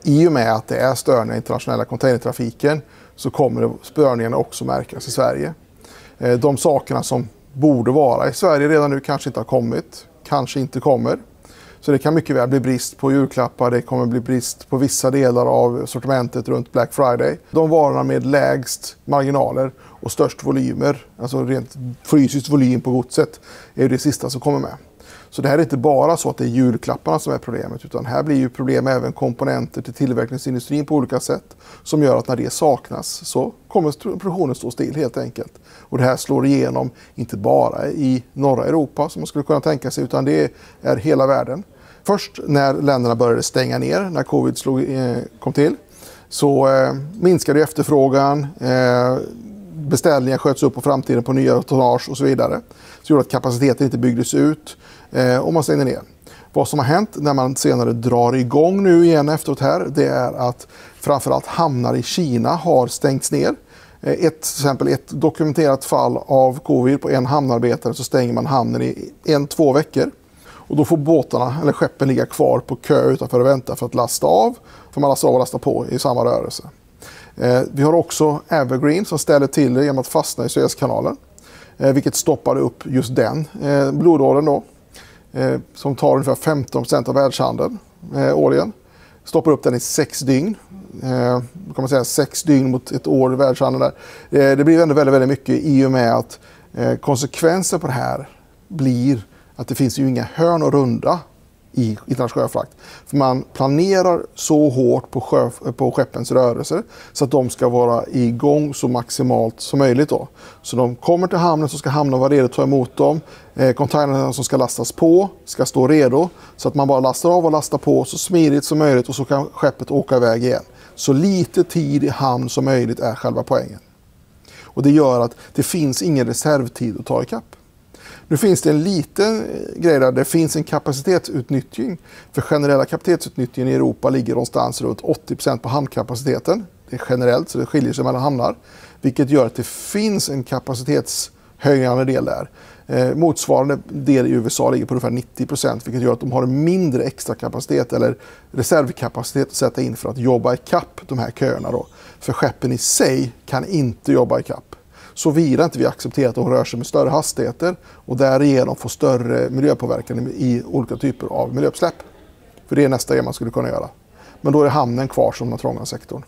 i och med att det är störningar i internationella containertrafiken så kommer störningarna också märkas i Sverige. De sakerna som borde vara i Sverige redan nu kanske inte har kommit, kanske inte kommer. Så det kan mycket väl bli brist på julklappar, det kommer bli brist på vissa delar av sortimentet runt Black Friday. De varorna med lägst marginaler och störst volymer, alltså rent fysiskt volym på godset, är ju det sista som kommer med. Så det här är inte bara så att det är julklapparna som är problemet, utan här blir ju problem även komponenter till tillverkningsindustrin på olika sätt som gör att när det saknas så kommer produktionen stå still helt enkelt. Och det här slår igenom inte bara i norra Europa som man skulle kunna tänka sig, utan det är hela världen. Först när länderna började stänga ner, när covid kom till, så minskade efterfrågan, beställningar sköts upp på framtiden på nya tonnage och så vidare. Så gjorde att kapaciteten inte byggdes ut och man stängde ner. Vad som har hänt när man senare drar igång nu igen efteråt här, det är att framförallt hamnar i Kina har stängts ner. Till exempel ett dokumenterat fall av covid på en hamnarbetare, så stänger man hamnen i 1-2 veckor. Och då får båtarna eller skeppen ligga kvar på kö utanför och vänta för att lasta av. För man lastar av och lastar på i samma rörelse. Vi har också Evergreen som ställer till det genom att fastna i Suezkanalen. Vilket stoppade upp just den blodådern då. Som tar ungefär 15% av världshandeln årligen. Stoppar upp den i 6 dygn. Då kan man säga 6 dygn mot ett år i världshandeln där. Det blir ändå väldigt, väldigt mycket i och med att konsekvenser på det här blir att det finns ju inga hörn och runda i internationell frakt. För man planerar så hårt på skeppens rörelser så att de ska vara igång så maximalt som möjligt då. Så de kommer till hamnen, så ska hamnen vara redo att ta emot dem. Containerna som ska lastas på ska stå redo så att man bara lastar av och lastar på så smidigt som möjligt och så kan skeppet åka iväg igen. Så lite tid i hamn som möjligt är själva poängen. Och det gör att det finns ingen reservtid att ta ikapp. Nu finns det en liten grej där det finns en kapacitetsutnyttjning. För generella kapacitetsutnyttjningen i Europa ligger någonstans runt 80% på hamnkapaciteten. Det är generellt, så det skiljer sig mellan hamnar. Vilket gör att det finns en kapacitetshöjande del där. Motsvarande del i USA ligger på ungefär 90%, vilket gör att de har en mindre extra kapacitet eller reservkapacitet att sätta in för att jobba ikapp de här köerna då. För skeppen i sig kan inte jobba ikapp. Såvida inte vi accepterar att de rör sig med större hastigheter och därigenom får större miljöpåverkan i olika typer av miljöutsläpp. För det är nästa grej man skulle kunna göra. Men då är hamnen kvar som den trånga sektorn.